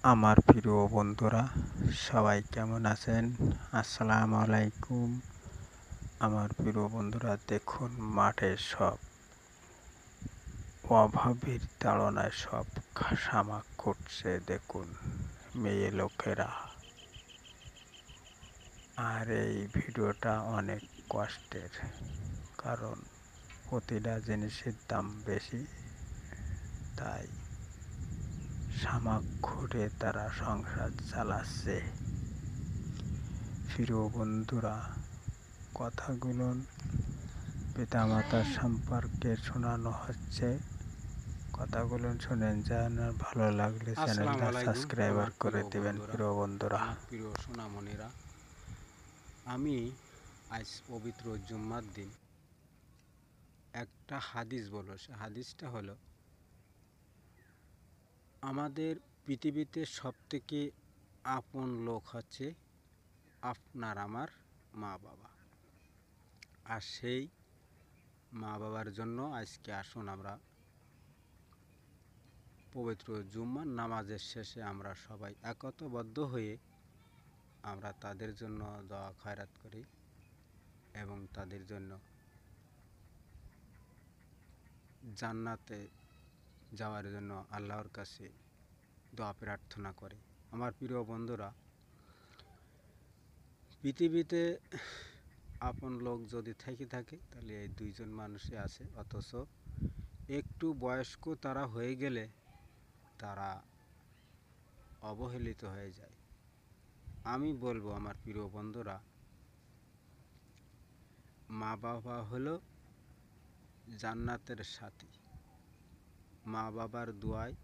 আমার প্রিয় বন্ধুরা সবাই কেমন আছেন? আসসালামু আলাইকুম। আমার প্রিয় বন্ধুরা দেখুন মাঠে সব অভাবের তাড়নায় সব খাসামাক করছে দেখুন মেয়ে লোকেরা। আর এই ভিডিওটা অনেক কষ্টের, কারণ প্রতিটা জিনিসের দাম বেশি, তাই সামাক ঘুরে তারা সংসার চালাচ্ছে। প্রিয় বন্ধুরা, কথাগুলো পিতামাতার সম্পর্কে শোনানো হচ্ছে। কথাগুলো শুনেন, জানার ভালো লাগলে চ্যানেলটা সাবস্ক্রাইবার করে দেবেন প্রিয় বন্ধুরা। আমার প্রিয় সোনামণিরা, আমি আজ পবিত্র জুম্মার দিন একটা হাদিস বলবো। সে হাদিসটা হলো, আমাদের পৃথিবীতে সবথেকে আপন লোক হচ্ছে আপনার আমার মা বাবা। আর সেই মা বাবার জন্য আজকে আসুন আমরা পবিত্র জুম্মার নামাজের শেষে আমরা সবাই একতাবদ্ধ হয়ে আমরা তাদের জন্য দোয়া খয়রাত করি এবং তাদের জন্য জান্নাতে যাওয়ার জন্য আল্লাহর কাছে দোয়া প্রার্থনা করে। আমার প্রিয় বন্ধুরা, পৃথিবীতে আপন লোক যদি থেকে থাকে তাহলে এই দুইজন মানুষই আছে, অথচ একটু বয়স্ক তারা হয়ে গেলে তারা অবহেলিত হয়ে যায়। আমি বলবো আমার প্রিয় বন্ধুরা, মা বাবা হলো জান্নাতের সাথী। মা বাবার দোয়ায়